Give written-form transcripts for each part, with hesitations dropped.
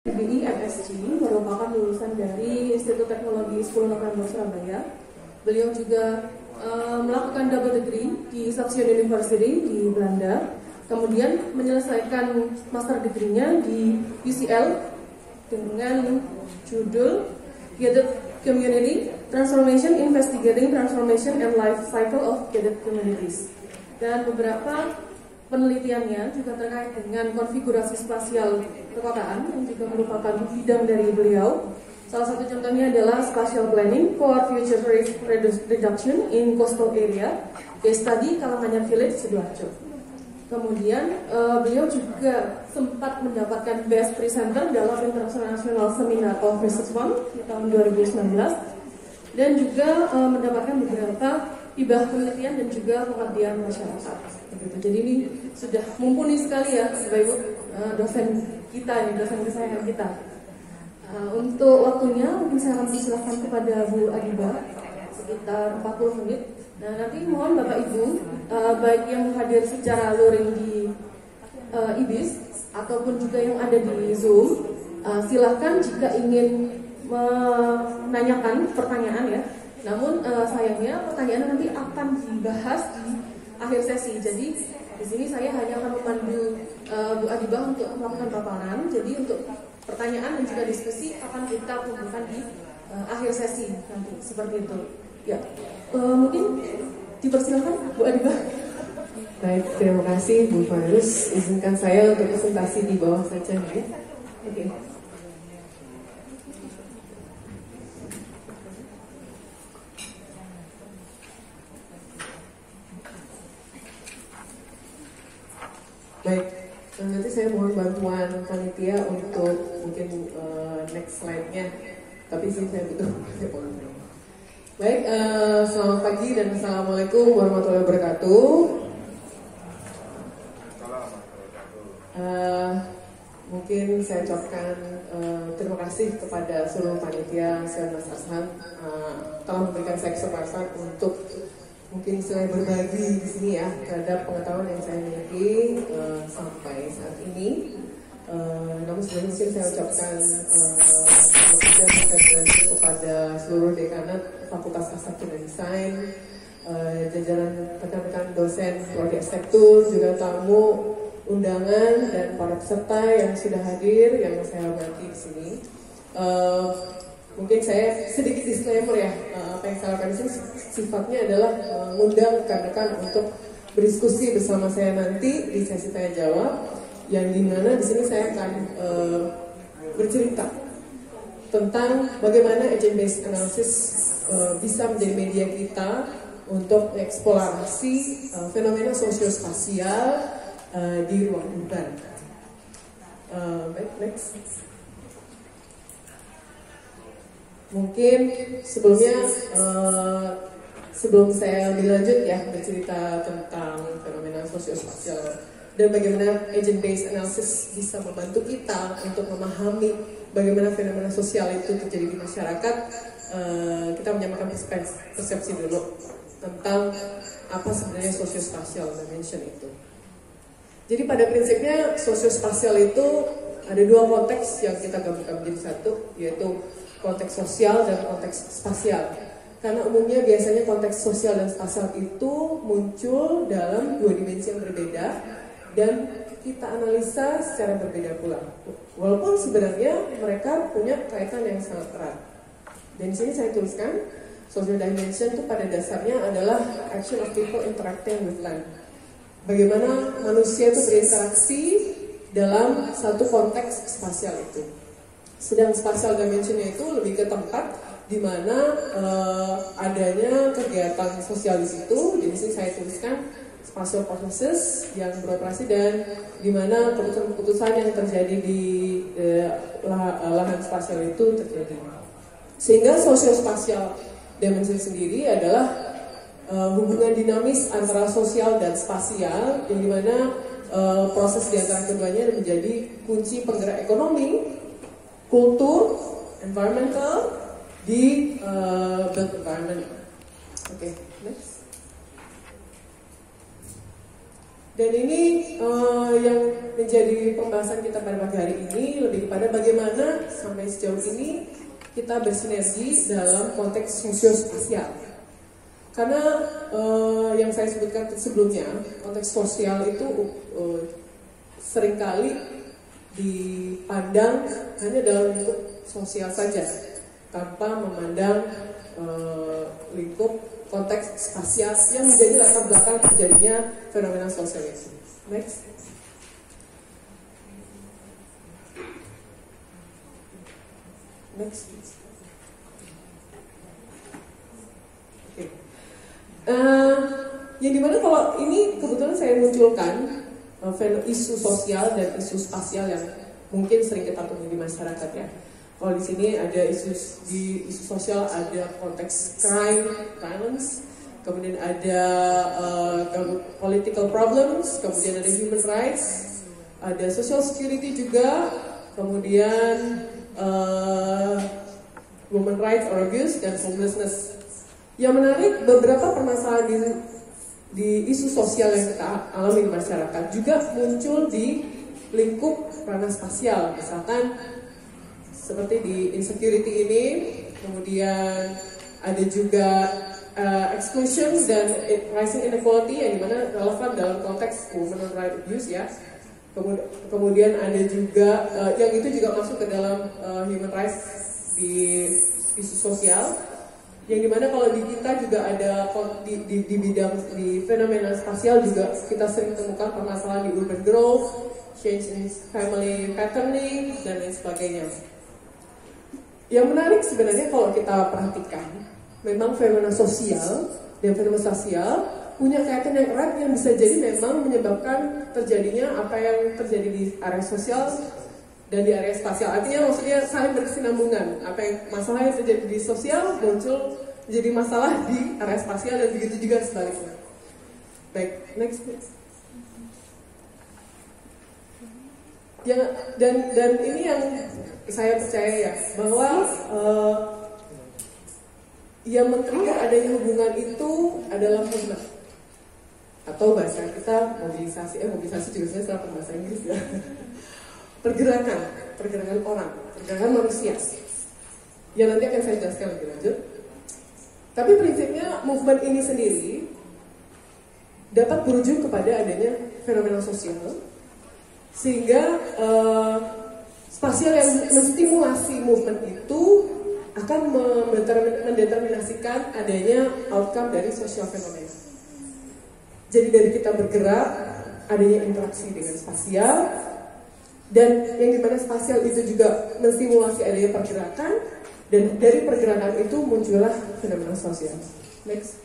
BI MSc merupakan lulusan dari Institut Teknologi 10 November Surabaya. Beliau juga melakukan double degree di Saxion University di Belanda. Kemudian menyelesaikan master degree-nya di UCL dengan judul Gated Community Transformation Investigating Transformation and Life Cycle of Gated Communities. Dan beberapa penelitiannya juga terkait dengan konfigurasi spasial perkotaan yang juga merupakan bidang dari beliau. Salah satu contohnya adalah Spatial Planning for Future Risk Reduction in Coastal Area, case study Kalanganyar Village, Sidoarjo. Kemudian beliau juga sempat mendapatkan Best Presenter dalam International Seminar of Research Fund di tahun 2019 dan juga mendapatkan beberapa hibah penelitian dan juga pengabdian masyarakat. Jadi ini sudah mumpuni sekali ya Bapak Ibu, dosen kita ini, dosen kesayangan kita. Untuk waktunya mungkin saya akan persilahkan kepada Bu Adiba sekitar 40 menit. Nah nanti mohon Bapak Ibu baik yang hadir secara luring di IBIS ataupun juga yang ada di Zoom, silahkan jika ingin menanyakan pertanyaan ya. Namun sayangnya pertanyaan nanti akan dibahas di akhir sesi. Jadi di sini saya hanya akan memandu Bu Adiba untuk melakukan paparan. Jadi untuk pertanyaan dan juga diskusi akan kita kumpulkan di akhir sesi nanti seperti itu. Ya, mungkin dipersilakan Bu Adiba. Baik, terima kasih Bu Farus. Izinkan saya untuk presentasi di bawah saja ya. Oke. Baik, nanti saya mohon bantuan panitia untuk mungkin next slide-nya. Tapi sih saya butuh volunteer. Baik, selamat pagi dan assalamualaikum warahmatullahi wabarakatuh. Mungkin saya ucapkan terima kasih kepada seluruh panitia Mas Ashan telah memberikan saya kesempatan untuk mungkin saya berbagi di sini ya terhadap pengetahuan yang saya miliki sampai saat ini. Namun sebelumnya mungkin saya ucapkan terima kasih kepada seluruh dekanat Fakultas Arsitektur dan Desain, jajaran rekan-rekan dosen prodi arsitektur, juga tamu undangan dan para peserta yang sudah hadir yang saya hormati di sini. Mungkin saya sedikit disclaimer ya, apa yang saya lakukan di sini sifatnya adalah mengundang rekan-rekan untuk berdiskusi bersama saya nanti di sesi tanya jawab, yang dimana di sini saya akan bercerita tentang bagaimana agent based analysis bisa menjadi media kita untuk eksplorasi fenomena sosiospasial di ruang urban. Baik, next. Mungkin sebelumnya sebelum saya lebih lanjut ya bercerita tentang fenomena sosiospasial dan bagaimana agent based analysis bisa membantu kita untuk memahami bagaimana fenomena sosial itu terjadi di masyarakat, kita menyamakan persepsi dulu tentang apa sebenarnya sosiospasial dimension itu. Jadi pada prinsipnya sosiospasial itu ada dua konteks yang kita gabungkan menjadi satu, yaitu konteks sosial dan konteks spasial. Karena umumnya biasanya konteks sosial dan spasial itu muncul dalam dua dimensi yang berbeda dan kita analisa secara berbeda pula. Walaupun sebenarnya mereka punya kaitan yang sangat erat. Dan di sini saya tuliskan social dimension itu pada dasarnya adalah action of people interacting with land. Bagaimana manusia itu berinteraksi dalam satu konteks spasial itu. Sedang spatial dimensionnya itu lebih ke tempat di mana adanya kegiatan sosial di situ. Jadi sini saya tuliskan spatial processes yang beroperasi dan di mana keputusan-keputusan yang terjadi di lahan spasial itu terjadi. Sehingga sosiospasial dimension sendiri adalah hubungan dinamis antara sosial dan spasial, yang dimana proses di antara keduanya menjadi kunci penggerak ekonomi, kultur, environmental di built environment. Oke, next. Dan ini yang menjadi pembahasan kita pada pagi hari ini lebih kepada bagaimana sampai sejauh ini kita bersinergi dalam konteks sosiospasial. Karena yang saya sebutkan sebelumnya, konteks sosial itu seringkali dipandang hanya dalam lingkup sosial saja, tanpa memandang lingkup konteks spasial yang menjadi latar belakang terjadinya fenomena sosial itu. Next. Next. Oke. Yang dimana kalau ini kebetulan saya munculkan isu sosial dan isu spasial yang mungkin sering kita temui di masyarakat ya. Kalau di sini ada isu sosial, ada konteks crime, violence, kemudian ada political problems, kemudian ada human rights, ada social security juga, kemudian women rights or abuse, dan homelessness. Yang menarik, beberapa permasalahan di isu sosial yang kita alami di masyarakat juga muncul di lingkup ranah spasial, misalkan seperti di insecurity ini, kemudian ada juga exclusion dan rising inequality yang dimana relevan dalam konteks women rights abuse ya. Kemudian ada juga yang itu juga masuk ke dalam human rights di isu sosial, yang dimana kalau di kita juga ada di bidang di fenomena spasial juga kita sering temukan permasalahan di urban growth, change in family patterning, dan lain sebagainya. Yang menarik sebenarnya kalau kita perhatikan, memang fenomena sosial dan fenomena spasial punya kaitan yang erat yang bisa jadi memang menyebabkan terjadinya apa yang terjadi di area sosial dan di area spasial. Artinya maksudnya saling berkesinambungan. Apa yang masalah yang terjadi di sosial muncul jadi masalah di area spasial, dan begitu juga sebaliknya. Baik, next please. Dan ini yang saya percaya ya, bahwa yang men-trigger adanya hubungan itu adalah movement, atau bahasa kita mobilisasi juga sebenarnya salah bahasa Inggris ya. pergerakan orang, pergerakan manusia, yang nanti akan saya jelaskan lebih lanjut. Tapi prinsipnya movement ini sendiri dapat berujung kepada adanya fenomena sosial, sehingga spasial yang menstimulasi movement itu akan mendeterminasikan adanya outcome dari social fenomena. Jadi dari kita bergerak, adanya interaksi dengan spasial, dan yang dimana spasial itu juga menstimulasi adanya pergerakan, dan dari pergerakan itu muncullah fenomena sosial. Next.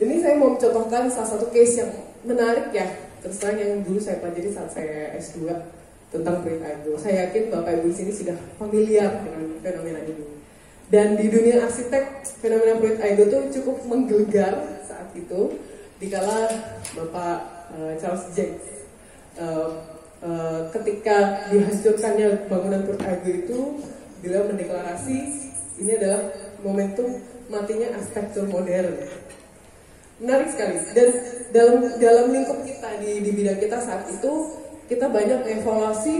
Ini saya mau mencontohkan salah satu case yang menarik ya, terus terang yang dulu saya pelajari saat saya S2 tentang Pruitt Igoe. Saya yakin Bapak Ibu di sini sudah familiar dengan fenomena ini. Dan di dunia arsitek, fenomena Pruitt Igoe itu cukup menggelegar saat itu, dikala Bapak Charles Jencks ketika dihancurkannya bangunan Pruitt Igoe itu, beliau mendeklarasi ini adalah momentum matinya arsitektur modern. Menarik sekali. Dan dalam lingkup kita di bidang kita saat itu, kita banyak mengevaluasi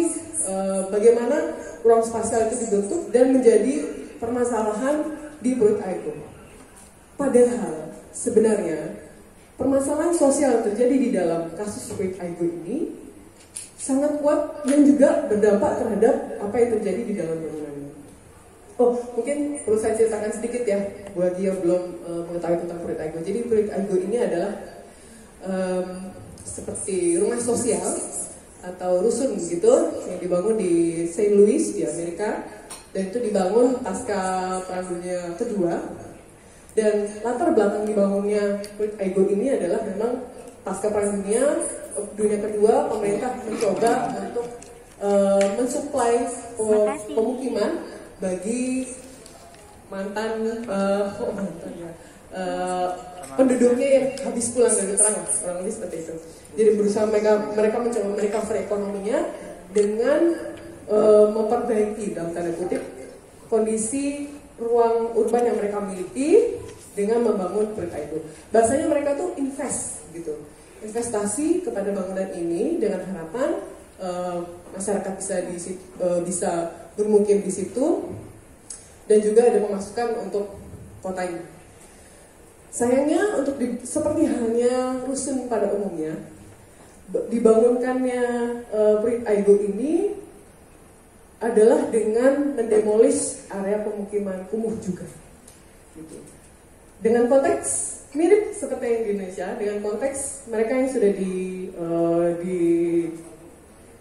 bagaimana ruang spasial itu dibentuk dan menjadi permasalahan di Pruitt Igoe. Padahal sebenarnya permasalahan sosial yang terjadi di dalam kasus Pruitt Igoe ini sangat kuat dan juga berdampak terhadap apa yang terjadi di dalam bangunan ini. Oh, mungkin perlu saya ceritakan sedikit ya bagi yang belum mengetahui tentang Pruitt Igoe. Jadi Pruitt Igoe ini adalah seperti rumah sosial atau rusun begitu yang dibangun di St. Louis di Amerika, dan itu dibangun pasca Perang Dunia Kedua. Dan latar belakang dibangunnya Pruitt Igoe ini adalah memang pasca Perang Dunia Kedua, pemerintah mencoba untuk mensuplai pemukiman bagi penduduknya yang habis pulang dari perang, kurang lebih seperti itu. Jadi berusaha mereka mencoba merecover ekonominya dengan memperbaiki dalam tanda kutip kondisi ruang urban yang mereka miliki dengan membangun Pruitt Igoe. Bahasanya mereka tuh invest gitu. investasi kepada bangunan ini dengan harapan masyarakat bisa bermukim di situ dan juga ada pemasukan untuk kota ini. Sayangnya seperti halnya rusun pada umumnya, dibangunkannya Proyek Aigo ini adalah dengan mendemolish area pemukiman kumuh juga. Gitu. Dengan konteks mirip seperti yang di Indonesia, dengan konteks mereka yang sudah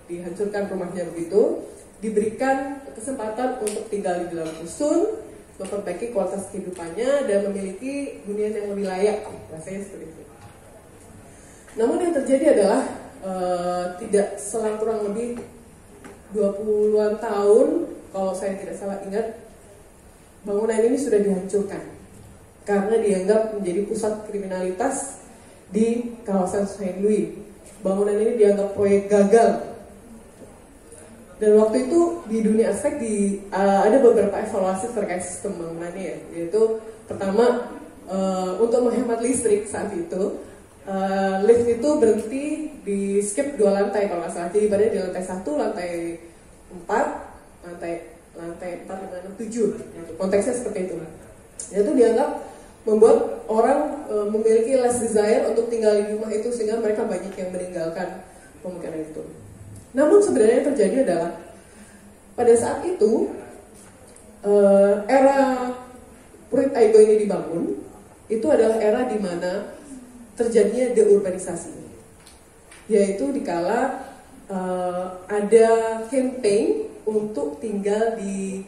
dihancurkan rumahnya begitu, diberikan kesempatan untuk tinggal di dalam rusun, memperbaiki kualitas kehidupannya dan memiliki hunian yang lebih layak, rasanya seperti itu. Namun yang terjadi adalah tidak selang kurang lebih 20-an tahun, kalau saya tidak salah ingat, bangunan ini sudah dihancurkan karena dianggap menjadi pusat kriminalitas di kawasan Saint Louis. Bangunan ini dianggap proyek gagal. Dan waktu itu di dunia aspek ada beberapa evaluasi terkait sistem bangunannya ya. Yaitu pertama untuk menghemat listrik saat itu, lift itu berhenti di skip 2 lantai kalau nggak salah. Jadi pada di lantai 1, lantai 4, lantai 4, 5, 6, 7. Konteksnya seperti itu. Itu dianggap membuat orang memiliki less desire untuk tinggal di rumah itu sehingga mereka banyak yang meninggalkan pemukiman itu. Namun sebenarnya yang terjadi adalah pada saat itu era Proyek Aigo ini dibangun, itu adalah era di mana terjadinya deurbanisasi, yaitu dikala ada campaign untuk tinggal di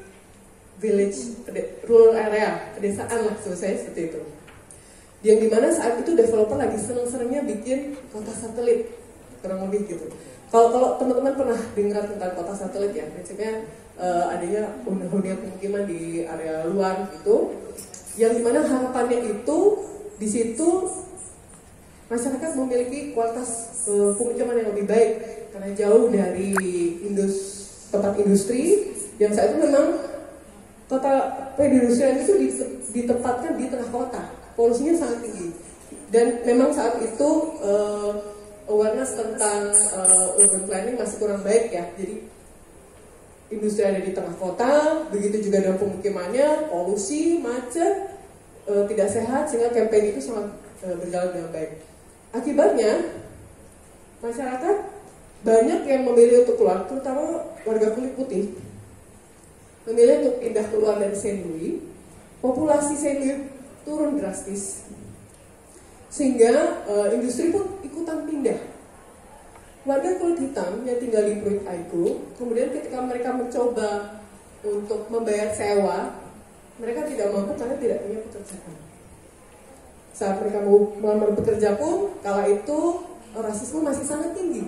village, rural area, pedesaan lah saya seperti itu. Yang dimana saat itu developer lagi seneng-senengnya bikin kota satelit, kurang lebih gitu. Kalau teman-teman pernah dengar tentang kota satelit ya, prinsipnya adanya hunian pemukiman di area luar gitu, yang dimana harapannya itu di situ masyarakat memiliki kualitas pemukiman yang lebih baik karena jauh dari tempat industri yang saat itu memang kota perindustrian itu ditempatkan di tengah kota, polusinya sangat tinggi, dan memang saat itu awareness tentang urban planning masih kurang baik ya. Jadi industri ada di tengah kota, begitu juga dengan pemukimannya, polusi, macet, tidak sehat, sehingga campaign itu sangat berjalan dengan baik. Akibatnya masyarakat banyak yang memilih untuk keluar, terutama warga kulit putih, memilih untuk pindah keluar dari Saint Louis. Populasi Saint Louis turun drastis, sehingga industri pun ikutan pindah. Warga kulit hitam yang tinggal di Proyek Aigo, kemudian ketika mereka mencoba untuk membayar sewa, mereka tidak mampu karena tidak punya pekerjaan. Saat mereka mau melamar bekerja pun, kala itu rasisme masih sangat tinggi.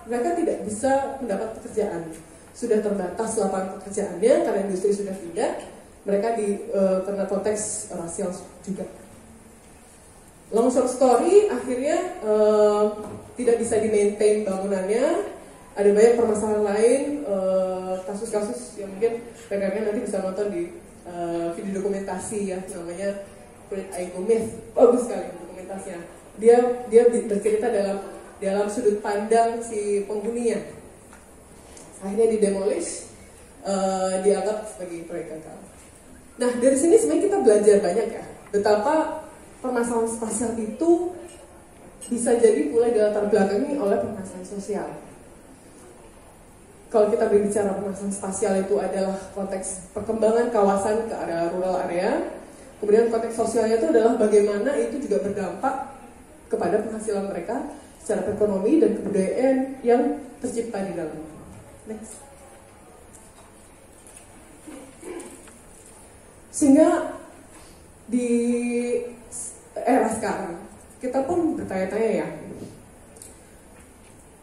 Mereka tidak bisa mendapat pekerjaan. Sudah terbatas lapangan pekerjaannya karena industri sudah pindah. Mereka kena konteks rasial juga. Long short story, akhirnya tidak bisa di-maintain bangunannya. Ada banyak permasalahan lain, kasus-kasus yang mungkin rekan-rekan nanti bisa nonton di video dokumentasi ya, namanya Proyek Aigo Myth. Bagus sekali dokumentasinya. Dia bercerita dalam sudut pandang si penghuninya. Akhirnya didemolish, dianggap sebagai proyek gagal. Nah, dari sini sebenarnya kita belajar banyak ya, betapa permasalahan spasial itu bisa jadi mulai dilatar belakangi oleh permasalahan sosial. Kalau kita berbicara permasalahan spasial itu adalah konteks perkembangan kawasan ke area rural area, kemudian konteks sosialnya itu adalah bagaimana itu juga berdampak kepada penghasilan mereka secara ekonomi dan kebudayaan yang tercipta di dalamnya. Next. Sehingga di era sekarang kita pun bertanya-tanya ya,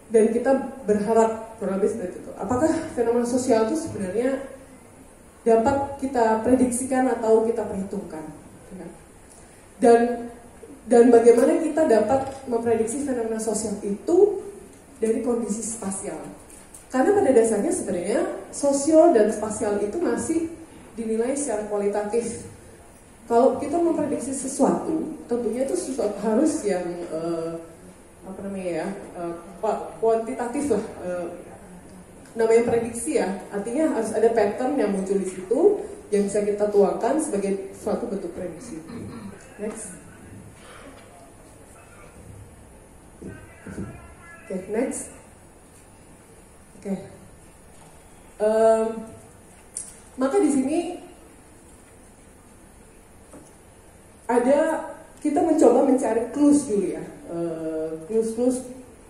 dan kita berharap kurang lebih seperti itu. Apakah fenomena sosial itu sebenarnya dapat kita prediksikan atau kita perhitungkan? Dan bagaimana kita dapat memprediksi fenomena sosial itu dari kondisi spasial? Karena pada dasarnya sebenarnya sosial dan spasial itu masih dinilai secara kualitatif. Kalau kita memprediksi sesuatu, tentunya itu sesuatu harus yang apa namanya ya, kuantitatif lah, namanya prediksi ya, artinya harus ada pattern yang muncul di situ yang bisa kita tuangkan sebagai suatu bentuk prediksi. Next. Oke, next. Oke. Maka di sini kita mencoba mencari clues dulu ya, clues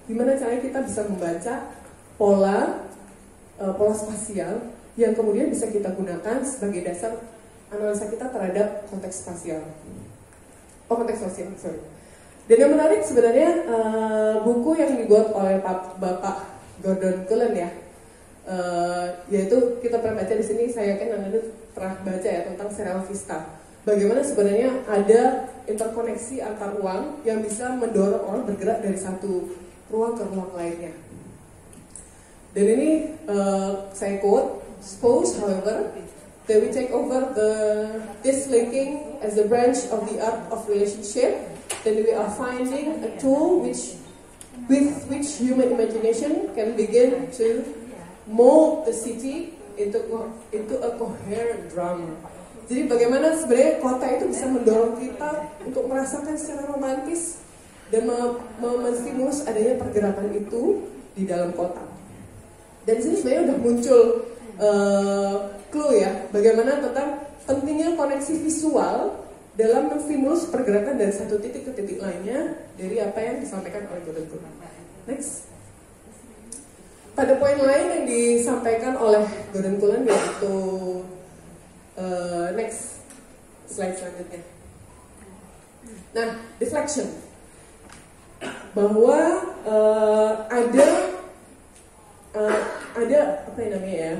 gimana caranya kita bisa membaca pola spasial yang kemudian bisa kita gunakan sebagai dasar analisa kita terhadap konteks spasial. Konteks sosial, sorry. Dan yang menarik sebenarnya buku yang dibuat oleh Bapak Gordon Cullen ya, yaitu kita pernah baca di sini, saya yakin Anda pernah baca ya tentang serial Vista. Bagaimana sebenarnya ada interkoneksi antar ruang yang bisa mendorong orang bergerak dari satu ruang ke ruang lainnya. Dan ini saya quote, suppose however that we take over this linking as a branch of the art of relationship, then we are finding a tool with which human imagination can begin to mold the city into a coherent drama. Jadi bagaimana sebenarnya kota itu bisa mendorong kita untuk merasakan secara romantis dan menstimulus adanya pergerakan itu di dalam kota. Dan di sini sebenarnya udah muncul clue ya, bagaimana tentang pentingnya koneksi visual dalam menstimulus pergerakan dari satu titik ke titik lainnya dari apa yang disampaikan oleh Gordon Cullen. Next. Pada poin lain yang disampaikan oleh Gordon Cullen yaitu next slide selanjutnya. Nah, deflection, bahwa ada apa yang namanya ya,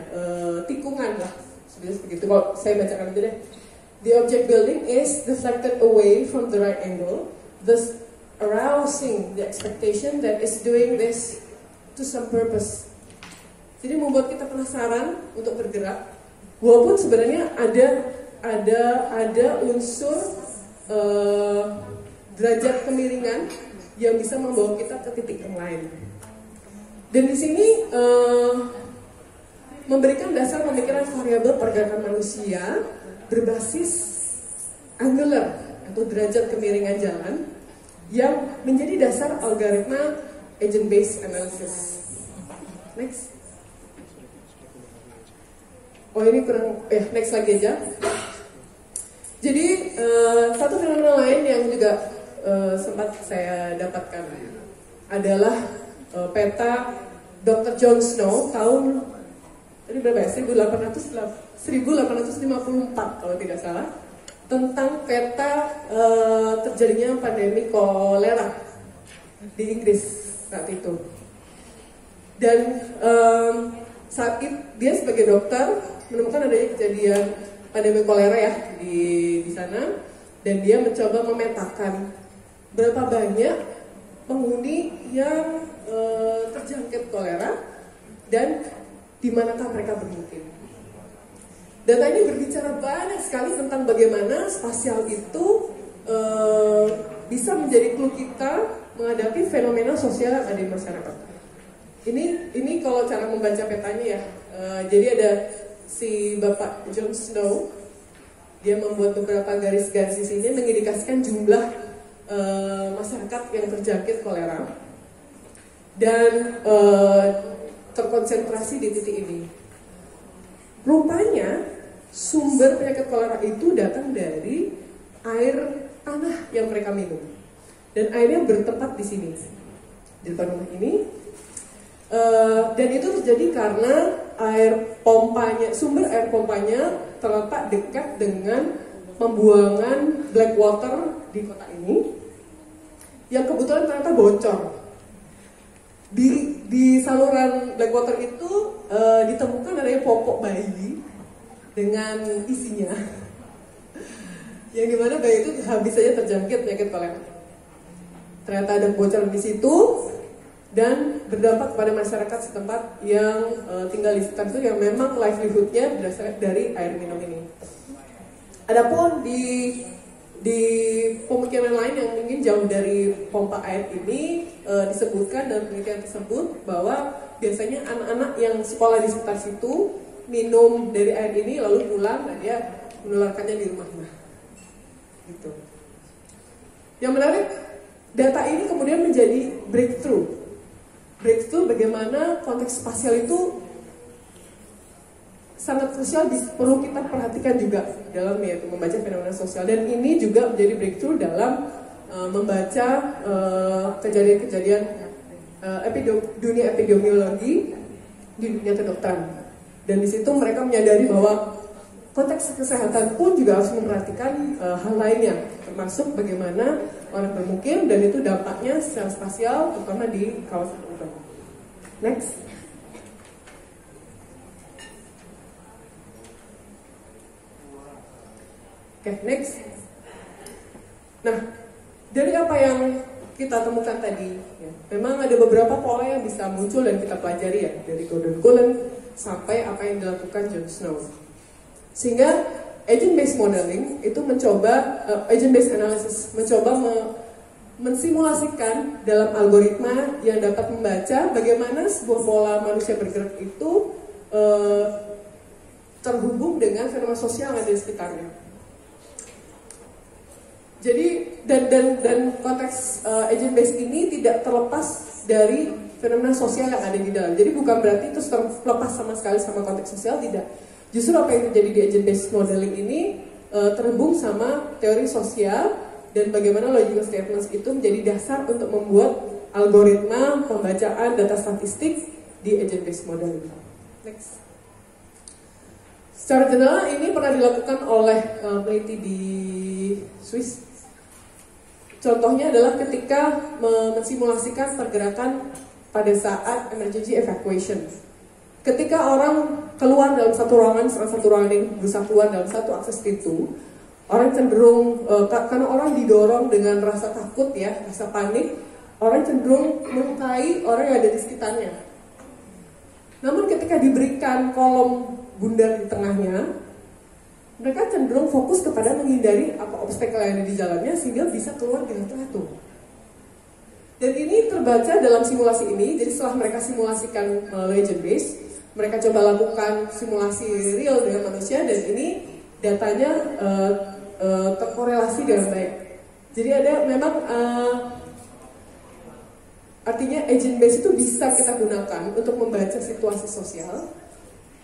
tikungan lah, sebenarnya begitu. Kalau saya bacakan itu deh. The object building is deflected away from the right angle, thus arousing the expectation that it's doing this to some purpose. Jadi membuat kita penasaran untuk bergerak, walaupun sebenarnya ada unsur derajat kemiringan yang bisa membawa kita ke titik yang lain. Dan di sini memberikan dasar pemikiran variabel pergerakan manusia berbasis angular atau derajat kemiringan jalan yang menjadi dasar algoritma agent-based analysis. Next. Oh ini kurang, next lagi aja. Jadi satu fenomena lain yang juga sempat saya dapatkan adalah peta Dr. John Snow tahun tadi berapa ya? 1854 kalau tidak salah, tentang peta terjadinya pandemi kolera di Inggris saat itu. Dan saat itu dia sebagai dokter menemukan adanya kejadian pandemi kolera ya di sana, dan dia mencoba memetakan berapa banyak penghuni yang terjangkit kolera dan di manakah mereka bermukim. Data ini berbicara banyak sekali tentang bagaimana spasial itu bisa menjadi clue kita menghadapi fenomena sosial yang ada di masyarakat. Ini kalau cara membaca petanya ya, jadi ada si Bapak John Snow, dia membuat beberapa garis-garis di sini mengindikasikan jumlah masyarakat yang terjangkit kolera dan terkonsentrasi di titik ini. Rupanya sumber penyakit kolera itu datang dari air tanah yang mereka minum, dan airnya bertempat di sini di depan rumah ini. Dan itu terjadi karena sumber air pompanya terletak dekat dengan pembuangan black water di kota ini, yang kebetulan ternyata bocor. Di saluran black water itu ditemukan adanya popok bayi dengan isinya, yang dimana bayi itu habis saja terjangkit penyakit kolera. Ternyata ada bocoran di situ dan berdampak pada masyarakat setempat yang tinggal di sekitar itu, yang memang livelihoodnya berdasarkan dari air minum ini. Adapun di Di pemukiman lain yang mungkin jauh dari pompa air ini disebutkan dalam penelitian tersebut bahwa biasanya anak-anak yang sekolah di sekitar situ minum dari air ini lalu pulang dan dia menularkannya di rumahnya. Gitu. Yang menarik, data ini kemudian menjadi breakthrough bagaimana konteks spasial itu sangat krusial, perlu kita perhatikan juga dalam yaitu membaca fenomena sosial, dan ini juga menjadi breakthrough dalam membaca kejadian-kejadian dunia epidemiologi di dunia kedokteran. Dan di situ mereka menyadari bahwa konteks kesehatan pun juga harus memperhatikan hal lainnya, termasuk bagaimana orang bermukim dan itu dampaknya secara spasial terutama di kawasan urban. Next. Oke, next. Nah, dari apa yang kita temukan tadi, ya, memang ada beberapa pola yang bisa muncul dan kita pelajari ya, dari Gordon Cullen sampai apa yang dilakukan John Snow. Sehingga agent-based modeling itu mencoba, agent-based analysis mencoba mensimulasikan dalam algoritma yang dapat membaca bagaimana sebuah pola manusia bergerak itu terhubung dengan fenomena sosial yang ada di sekitarnya. Jadi dan konteks agent based ini tidak terlepas dari fenomena sosial yang ada di dalam. Jadi bukan berarti itu terlepas sama sekali sama konteks sosial, tidak. Justru apa yang terjadi di agent based modeling ini terhubung sama teori sosial dan bagaimana logical statements itu menjadi dasar untuk membuat algoritma pembacaan data statistik di agent based modeling. Next. Secara general ini pernah dilakukan oleh peneliti di Swiss. Contohnya adalah ketika mensimulasikan pergerakan pada saat emergency evacuation. Ketika orang keluar dalam satu ruangan ini berusaha keluar dalam satu akses pintu, orang cenderung karena orang didorong dengan rasa takut ya, rasa panik, orang cenderung melukai orang yang ada di sekitarnya. Namun ketika diberikan kolom bundar di tengahnya, mereka cenderung fokus kepada menghindari apa obstacle yang ada di jalannya sehingga bisa keluar dengan teratur. Dan ini terbaca dalam simulasi ini. Jadi setelah mereka simulasikan agent base, mereka coba lakukan simulasi real dengan manusia dan ini datanya terkorelasi dengan baik. Jadi ada memang artinya agent base itu bisa kita gunakan untuk membaca situasi sosial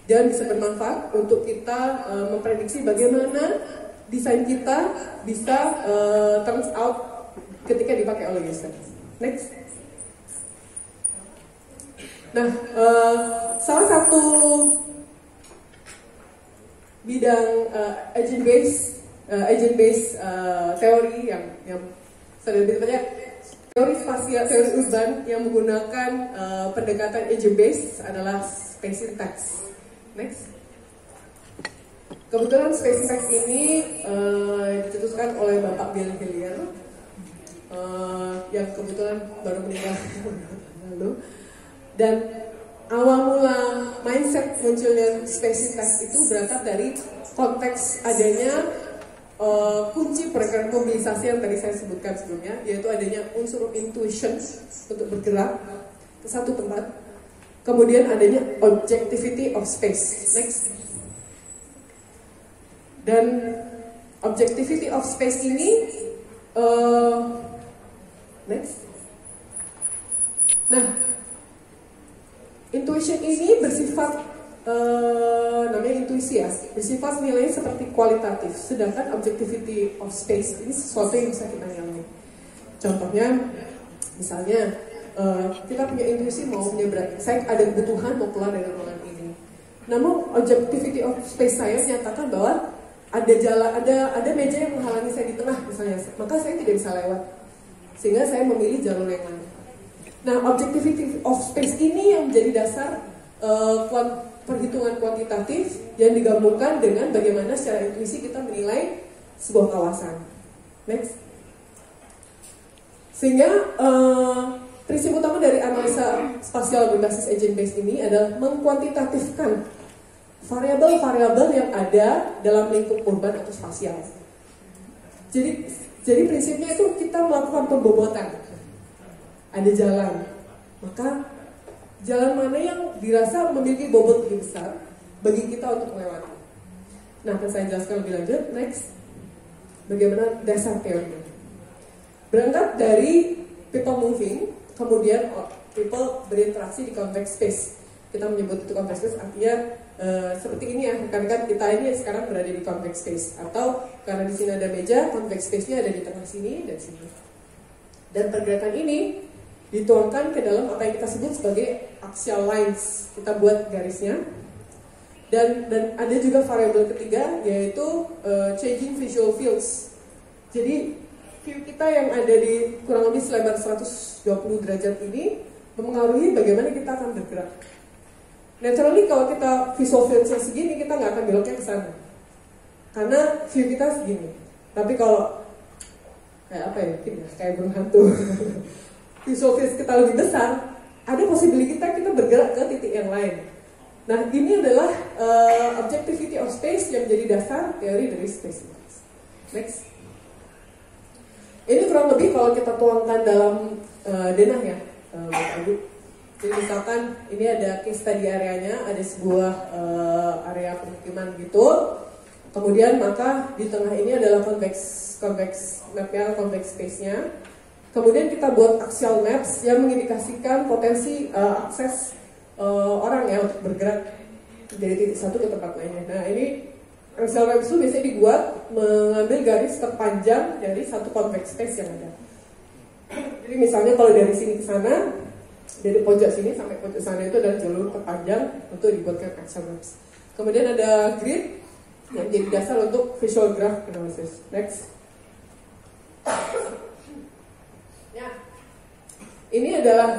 dan bisa bermanfaat untuk kita memprediksi bagaimana desain kita bisa turns out ketika dipakai oleh user. Next. Nah, salah satu bidang agent based teori yang sudah ditanya teori spasial, teori urban yang menggunakan pendekatan agent based adalah space syntax. Next. Kebetulan space syntax ini dicetuskan oleh Bapak Bill Hillier yang kebetulan baru meninggal lalu. Dan awal mula mindset munculnya space syntax itu berangkat dari konteks adanya kunci pergerakan mobilisasi yang tadi saya sebutkan sebelumnya, yaitu adanya unsur intuition untuk bergerak ke satu tempat. Kemudian adanya objectivity of space. Next. Dan objectivity of space ini next. Nah, intuition ini bersifat namanya intuisi ya, bersifat nilai seperti kualitatif. Sedangkan objectivity of space ini sesuatu yang bisa kita nilai. Contohnya, misalnya kita punya intuisi mau menyeberang, saya ada kebutuhan mau keluar dari ruangan ini. Namun objectivity of space saya menyatakan bahwa ada meja yang menghalangi saya di tengah misalnya, maka saya tidak bisa lewat, sehingga saya memilih jalur yang lain. Nah, objectivity of space ini yang menjadi dasar perhitungan kuantitatif yang digabungkan dengan bagaimana secara intuisi kita menilai sebuah kawasan. Next. Sehingga prinsip utama dari analisa spasial berbasis agent based ini adalah mengkuantitatifkan variabel-variabel yang ada dalam lingkup urban atau spasial. Jadi prinsipnya itu kita melakukan pembobotan. Ada jalan, maka jalan mana yang dirasa memiliki bobot lebih besar bagi kita untuk melewati. Nah, akan saya jelaskan lebih lanjut. Next, bagaimana dasar teorinya. Berangkat dari people moving, kemudian people berinteraksi di convex space. Kita menyebut itu convex space artinya seperti ini ya, karena kan kita ini sekarang berada di convex space, atau karena di sini ada meja, convex space-nya ada di tengah sini dan sini. Dan pergerakan ini dituangkan ke dalam apa yang kita sebut sebagai axial lines. Kita buat garisnya. Dan ada juga variabel ketiga, yaitu changing visual fields. Jadi view kita yang ada di kurang lebih selebar 120 derajat ini mempengaruhi bagaimana kita akan bergerak. Naturally kalau kita visual fields-nya segini, kita nggak akan beloknya ke sana, karena view kita segini. Tapi kalau kayak apa ya, kayak burung hantu visual fields kita lebih besar, ada possibility kita bergerak ke titik yang lain. Nah, ini adalah objectivity of space yang menjadi dasar teori dari space. Next. Ini kurang lebih kalau kita tuangkan dalam denah ya, Bapak Ibu. Jadi misalkan ini ada case study areanya, ada sebuah area pemukiman gitu. Kemudian maka di tengah ini adalah convex map-nya, convex space-nya. Kemudian kita buat axial maps yang mengindikasikan potensi akses orang ya untuk bergerak dari titik satu ke tempat lainnya. Nah, ini axial maps itu biasanya dibuat mengambil garis terpanjang dari satu convex space yang ada. Jadi misalnya kalau dari sini ke sana, dari pojok sini sampai pojok sana itu adalah jalur terpanjang untuk dibuatkan axial maps. Kemudian ada grid yang jadi dasar untuk visual graph analysis. Next. Ya. Ini adalah,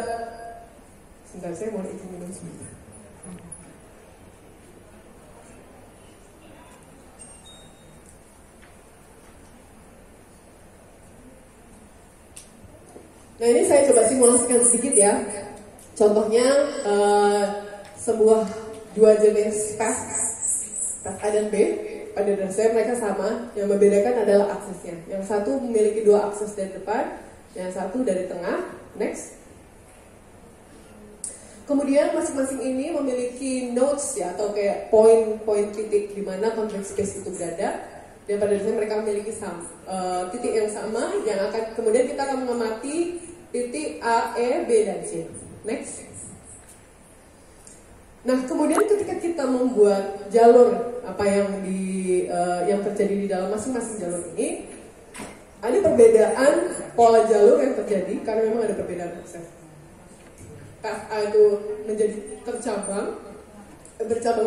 sebentar saya mau izin minum sebentar. Nah, ini saya coba simulasikan sedikit ya. Contohnya sebuah dua jenis path A dan B. Pada dasarnya mereka sama, yang membedakan adalah aksesnya. Yang satu memiliki dua akses dari depan, yang satu dari tengah. Next. Kemudian masing-masing ini memiliki nodes ya, atau kayak poin titik di mana convex space itu berada. Dan pada dasarnya mereka memiliki titik yang sama, yang akan kemudian kita akan mengamati titik A, E, B, dan C. Next. Nah, kemudian ketika kita membuat jalur apa yang terjadi di dalam masing-masing jalur ini, ada perbedaan pola jalur yang terjadi karena memang ada perbedaan akses. Path A itu menjadi bercabang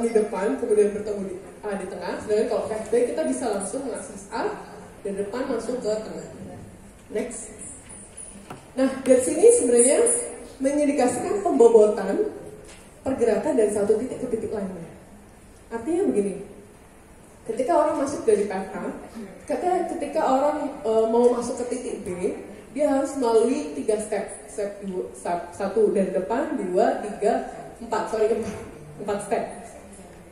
di depan, kemudian bertemu di A di tengah. Sedangkan kalau path B kita bisa langsung mengakses A dari depan masuk ke tengah. Next. Nah, dari sini sebenarnya mengindikasikan pembobotan pergerakan dari satu titik ke titik lainnya. Artinya begini, ketika orang masuk dari path A, ketika orang mau masuk ke titik B, dia harus melalui 3 step. Step 1 dari depan, 2, 3, 4 step.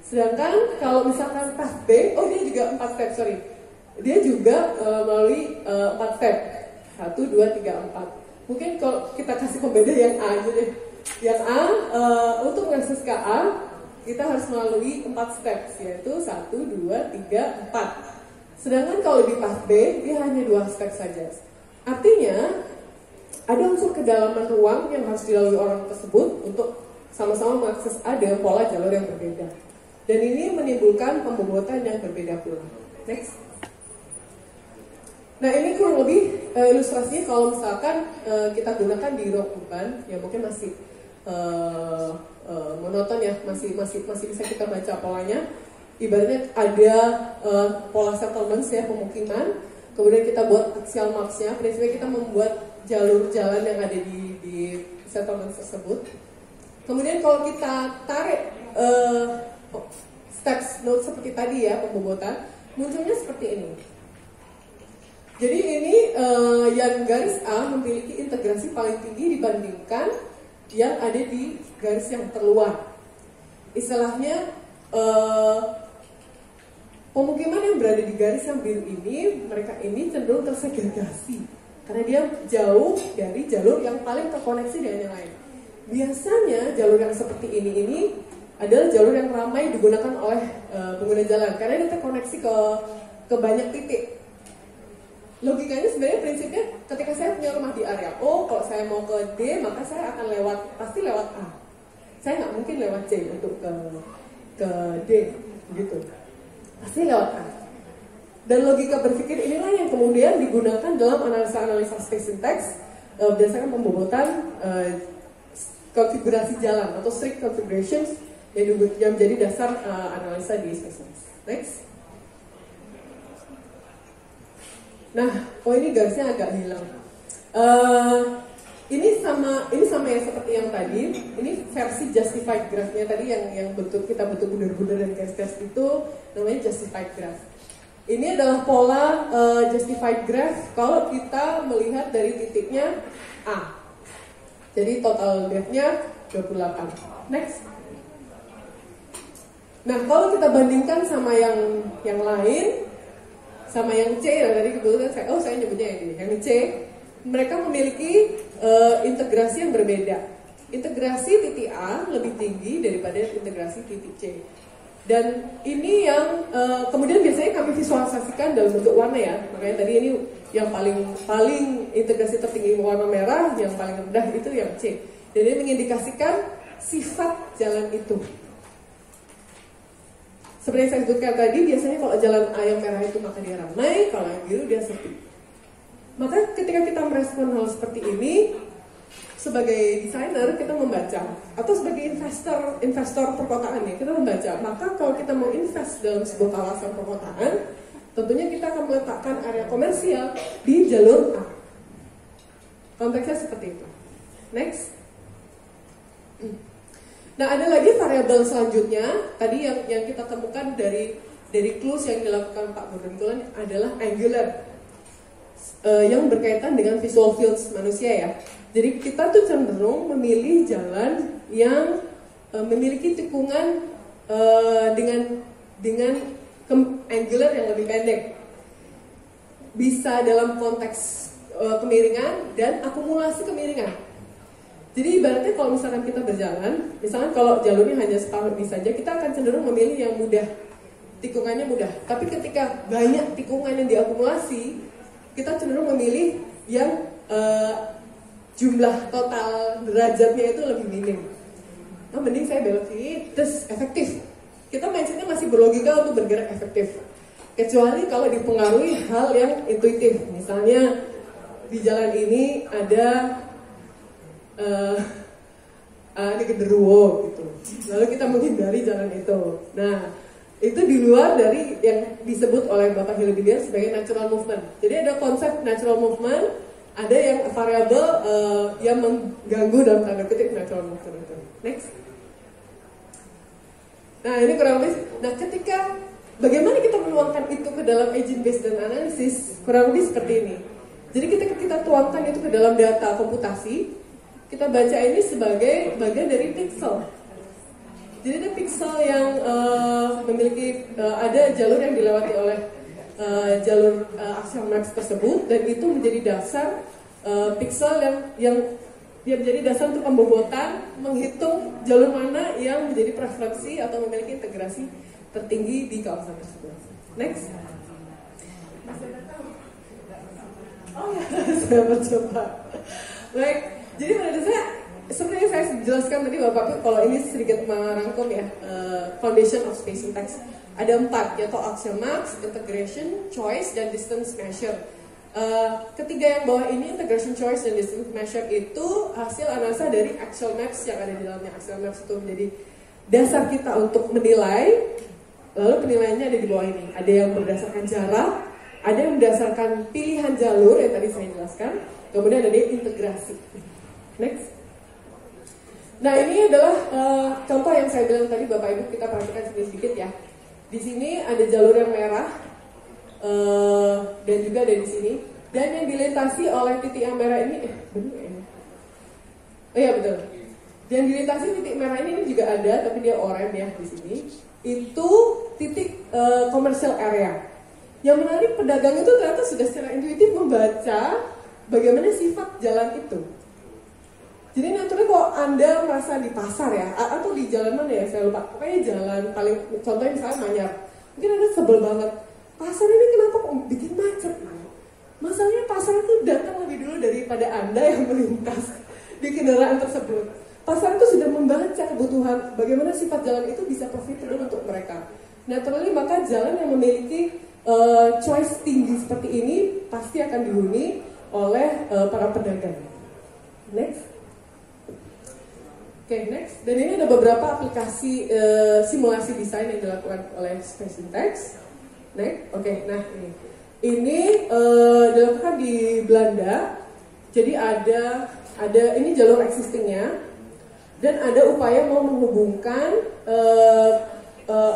Sedangkan kalau misalkan path B, dia juga 4 step, dia juga melalui 4 step. 1, 2, 3, 4. Mungkin kalau kita kasih pembeda yang A aja deh. Yang A, untuk mengakses ke A, kita harus melalui 4 steps, yaitu 1, 2, 3, 4. Sedangkan kalau di path B, dia hanya 2 step saja. Artinya, ada unsur kedalaman ruang yang harus dilalui orang tersebut untuk sama-sama mengakses A dengan pola jalur yang berbeda. Dan ini menimbulkan pembobotan yang berbeda pula. Next. Nah, ini kurang lebih ilustrasinya kalau misalkan kita gunakan di ruang urban, ya mungkin masih monoton ya, masih bisa kita baca polanya. Ibaratnya ada pola settlements ya, pemukiman, kemudian kita buat axial maps-nya. Prinsipnya kita membuat jalur jalan yang ada di settlements tersebut. Kemudian kalau kita tarik steps node seperti tadi ya, pembobotan, munculnya seperti ini. Jadi ini yang garis A memiliki integrasi paling tinggi dibandingkan yang ada di garis yang terluar. Istilahnya pemukiman yang berada di garis yang biru ini, mereka ini cenderung tersegregasi karena dia jauh dari jalur yang paling terkoneksi dengan yang lain. Biasanya jalur yang seperti ini adalah jalur yang ramai digunakan oleh pengguna jalan karena dia terkoneksi ke banyak titik. Logikanya sebenarnya prinsipnya ketika saya punya rumah di area O, kalau saya mau ke D maka saya akan pasti lewat A. Saya nggak mungkin lewat C untuk ke D gitu. Pasti lewat A. Dan logika berpikir inilah yang kemudian digunakan dalam analisa space syntax berdasarkan pembobotan konfigurasi jalan atau strict configurations yang menjadi dasar analisa di space syntax. Next. Nah, ini garisnya agak hilang. Ini sama yang seperti yang tadi. Ini versi justified graph-nya tadi yang kita bentuk bundar-bundar dan garis-garis itu namanya justified graph. Ini adalah pola justified graph kalau kita melihat dari titiknya A. Jadi total depth-nya 28. Next. Nah, kalau kita bandingkan sama yang lain, sama yang C, tadi kebetulan saya nyebutnya yang ini, yang C, mereka memiliki integrasi yang berbeda. Integrasi titik A lebih tinggi daripada integrasi titik C. Dan ini yang kemudian biasanya kami visualisasikan dalam bentuk warna ya. Makanya tadi ini yang paling integrasi tertinggi warna merah, yang paling rendah itu yang C. Jadi mengindikasikan sifat jalan itu. Seperti yang saya sebutkan tadi, biasanya kalau jalan A yang merah itu maka dia ramai, kalau yang biru dia sepi. Maka ketika kita merespon hal seperti ini, sebagai desainer kita membaca, atau sebagai investor perkotaan ya, kita membaca. Maka kalau kita mau invest dalam sebuah kawasan perkotaan, tentunya kita akan meletakkan area komersial di jalur A. Konteksnya seperti itu. Next. Nah, ada lagi variabel selanjutnya. Tadi yang kita temukan dari clues yang dilakukan Pak Burdenkulan adalah angular, yang berkaitan dengan visual fields manusia ya. Jadi kita tuh cenderung memilih jalan yang memiliki tikungan dengan angular yang lebih pendek. Bisa dalam konteks kemiringan dan akumulasi kemiringan. Jadi ibaratnya kalau misalkan kita berjalan, misalkan kalau jalurnya hanya separuh ini saja, kita akan cenderung memilih yang mudah, tikungannya mudah. Tapi ketika banyak tikungan yang diakumulasi, kita cenderung memilih yang jumlah total derajatnya itu lebih minim. Nah, mending saya belok sini, terus efektif. Kita mindsetnya masih berlogika untuk bergerak efektif. Kecuali kalau dipengaruhi hal yang intuitif. Misalnya di jalan ini ada ini genderuwo gitu. Lalu kita menghindari jalan itu. Nah, itu di luar dari yang disebut oleh Bapak Hildiger sebagai natural movement. Jadi ada konsep natural movement, ada yang variabel yang mengganggu dalam tanda kutip natural movement itu. Next. Nah, ini kurang lebih. Nah, ketika bagaimana kita menuangkan itu ke dalam agent based dan analisis, kurang lebih seperti ini. Jadi ketika kita tuangkan itu ke dalam data komputasi, kita baca ini sebagai bagian dari pixel. Jadi ada pixel yang memiliki ada jalur yang dilewati oleh jalur axial maps tersebut, dan itu menjadi dasar pixel yang dia menjadi dasar untuk pembobotan menghitung jalur mana yang menjadi preferensi atau memiliki integrasi tertinggi di kawasan tersebut. Next. Oh ya, saya mencoba. Baik. Jadi menurut saya, seperti yang saya jelaskan tadi Bapak, kalau ini sedikit merangkum ya, foundation of space syntax. Ada 4, yaitu axial maps, integration, choice, dan distance measure. Ketiga yang bawah ini, integration, choice, dan distance measure itu hasil analisa dari axial maps yang ada di dalamnya. Axial maps itu menjadi dasar kita untuk menilai, lalu penilaiannya ada di bawah ini. Ada yang berdasarkan jarak, ada yang berdasarkan pilihan jalur yang tadi saya jelaskan, kemudian ada integrasi. Next. Nah, ini adalah contoh yang saya bilang tadi, Bapak Ibu, kita perhatikan sedikit ya. Di sini ada jalur yang merah dan juga ada di sini, dan yang dilintasi oleh titik yang merah ini benar ya? Oh iya betul. Yang dilintasi titik merah ini juga ada, tapi dia oranye ya di sini. Itu titik commercial area. Yang menarik, pedagang itu ternyata sudah secara intuitif membaca bagaimana sifat jalan itu. Jadi naturally kalau Anda merasa di pasar ya, atau di jalan mana ya, saya lupa. Pokoknya jalan paling, contohnya misalnya Manyar. Mungkin Anda sebel banget, pasar ini kenapa kok bikin macet? Masalahnya pasar itu datang lebih dulu daripada Anda yang melintas di kendaraan tersebut. Pasar itu sudah membaca kebutuhan, bagaimana sifat jalan itu bisa profitable untuk mereka. Naturally maka jalan yang memiliki choice tinggi seperti ini pasti akan dihuni oleh para pedagang. Next. Oke, next. Dan ini ada beberapa aplikasi simulasi desain yang dilakukan oleh Space Syntax. Next. Oke, nah ini dilakukan di Belanda. Jadi ada ini jalur existingnya dan ada upaya mau menghubungkan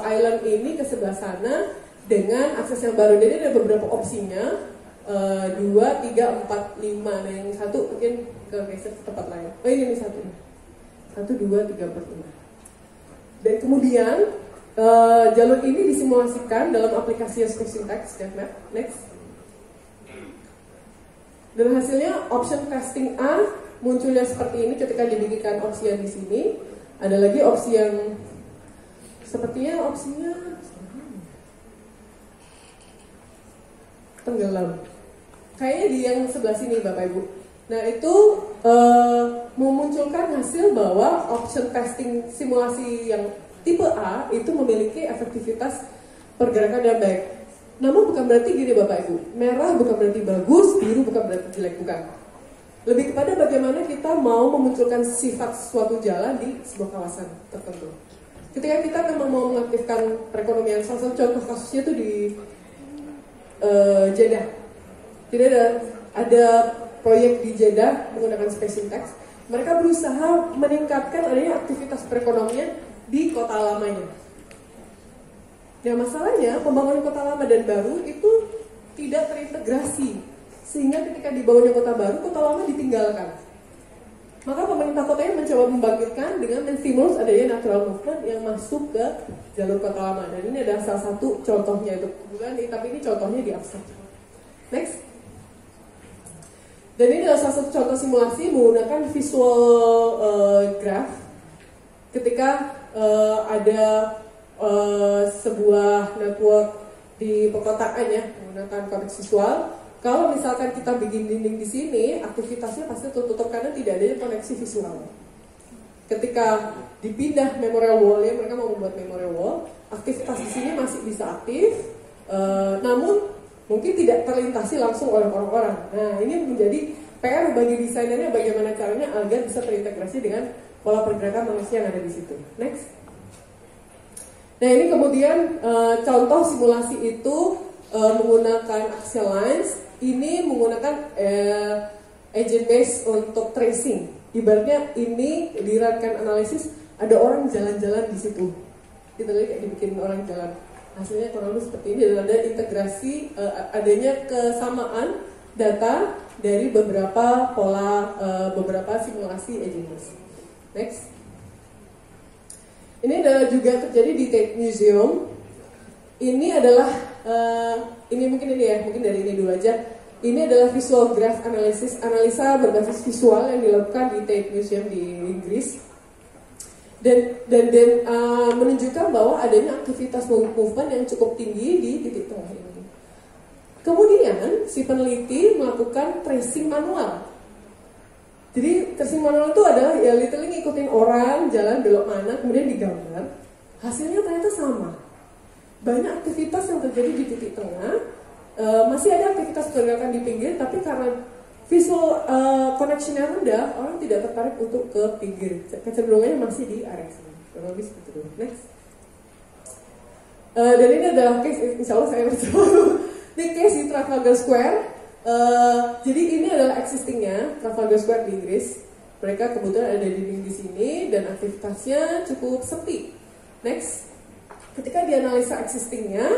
island ini ke sebelah sana dengan akses yang baru. Jadi ada beberapa opsinya, 2, 3, 4, 5. Nah yang satu mungkin ke geser ke tempat lain. Oh ini satu. 1, 2, 3, 4, 5. Dan kemudian jalur ini disimulasikan dalam aplikasi Space Syntax. Next. Dan hasilnya option testing A munculnya seperti ini ketika dibikinkan opsi yang di sini. Ada lagi opsi yang sepertinya opsinya tenggelam. Kayaknya di yang sebelah sini Bapak Ibu. Nah itu memunculkan hasil bahwa option testing simulasi yang tipe A itu memiliki efektivitas pergerakan yang baik. Namun bukan berarti gini Bapak Ibu, merah bukan berarti bagus, biru bukan berarti jelek, bukan. Lebih kepada bagaimana kita mau memunculkan sifat suatu jalan di sebuah kawasan tertentu. Ketika kita memang mau mengaktifkan perekonomian, salah satu contoh kasusnya itu di Jeddah. Jadi ada proyek di Jeddah menggunakan Space Syntax. Mereka berusaha meningkatkan adanya aktivitas perekonomian di kota lamanya. Nah masalahnya pembangunan kota lama dan baru itu tidak terintegrasi, sehingga ketika dibangunnya kota baru, kota lama ditinggalkan. Maka pemerintah kotanya mencoba membangkitkan dengan menstimulus adanya natural movement yang masuk ke jalur kota lama. Dan ini adalah salah satu contohnya itu. Bukan, tapi ini contohnya di abstrak. Next. Dan ini adalah salah satu contoh simulasi menggunakan visual graph. Ketika ada sebuah network di perkotaan ya menggunakan koneksi visual. Kalau misalkan kita bikin dinding di sini, aktivitasnya pasti tertutup karena tidak ada koneksi visual. Ketika dipindah memorial wall, ya mereka mau membuat memorial wall, aktivitas di sini masih bisa aktif, namun mungkin tidak terlintasi langsung oleh orang-orang. Nah, ini menjadi PR bagi desainernya bagaimana caranya agar bisa terintegrasi dengan pola pergerakan manusia yang ada di situ. Next. Nah, ini kemudian contoh simulasi itu menggunakan axial lines. Ini menggunakan agent base untuk tracing. Ibaratnya ini di rangkaian analisis ada orang jalan-jalan di situ. Kita lihat kayak dibikin orang jalan. Hasilnya kurang lebih seperti ini. Dan ada integrasi, adanya kesamaan data dari beberapa pola, beberapa simulasi agent base. Next. Ini adalah juga terjadi di Tate Museum. Ini adalah ini mungkin dari ini dulu aja. Ini adalah visual graph analysis, analisa berbasis visual yang dilakukan di Tate Museum di Inggris. Dan menunjukkan bahwa adanya aktivitas movement yang cukup tinggi di titik tengah ini. Kemudian si peneliti melakukan tracing manual. Jadi tracing manual itu adalah ya literally ngikutin orang jalan belok mana kemudian digambar. Hasilnya ternyata sama. Banyak aktivitas yang terjadi di titik tengah, masih ada aktivitas pergerakan di pinggir, tapi karena visual connection-nya rendah, orang tidak tertarik untuk ke pinggir. Kecenderungannya masih di area sini. Kurang lebih seperti itu. Next. Dan ini adalah case, insya Allah saya bercoba. Ini case di Trafalgar Square. Jadi ini adalah existingnya Trafalgar Square di Inggris. Mereka kebetulan ada dinding di sini dan aktivitasnya cukup sepi. Next. Ketika dianalisa existingnya,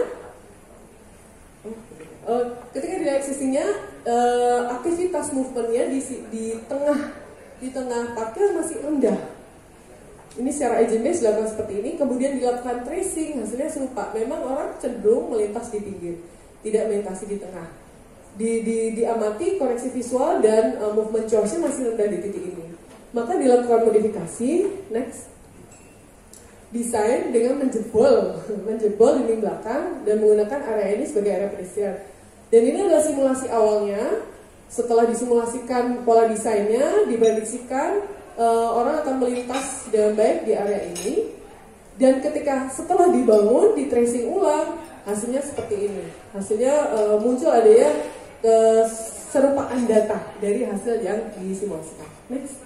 aktivitas movementnya di tengah parkir masih rendah. Ini secara agent base dilakukan seperti ini, kemudian dilakukan tracing, hasilnya serupa. Memang orang cenderung melintas di pinggir, tidak melintasi di tengah. Diamati koreksi visual dan movement choice-nya masih rendah di titik ini. Maka dilakukan modifikasi, next. Desain dengan menjebol dinding belakang dan menggunakan area ini sebagai area pedestrian. Dan ini adalah simulasi awalnya. Setelah disimulasikan pola desainnya, diprediksikan orang akan melintas dengan baik di area ini. Dan setelah dibangun, di tracing ulang, hasilnya seperti ini. Hasilnya muncul adanya keserupaan data dari hasil yang disimulasikan. Next.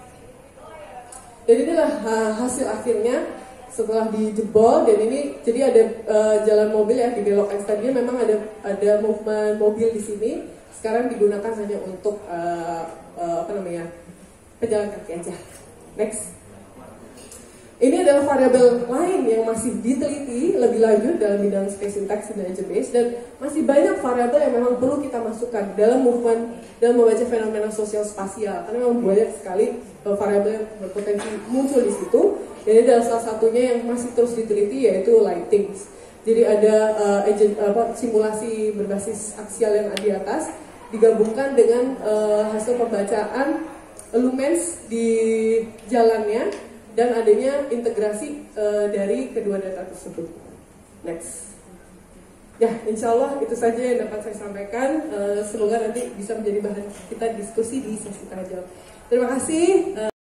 Dan inilah hasil akhirnya setelah dijebol. Dan ini jadi ada jalan mobil ya di belok X tadi, memang ada movement mobil di sini. Sekarang digunakan hanya untuk pejalan kaki aja. Next. Ini adalah variabel lain yang masih diteliti lebih lanjut dalam bidang space syntax dan agent base, dan masih banyak variabel yang memang perlu kita masukkan dalam movement, dalam membaca fenomena sosial spasial, karena memang banyak sekali variabel yang berpotensi muncul di situ. Dan ini adalah salah satunya yang masih terus diteliti, yaitu lightings. Jadi ada simulasi berbasis aksial yang ada di atas digabungkan dengan hasil pembacaan lumens di jalannya dan adanya integrasi dari kedua data tersebut. Next. Ya, insya Allah itu saja yang dapat saya sampaikan. Semoga nanti bisa menjadi bahan kita diskusi di sesi tanya jawab. Terima kasih.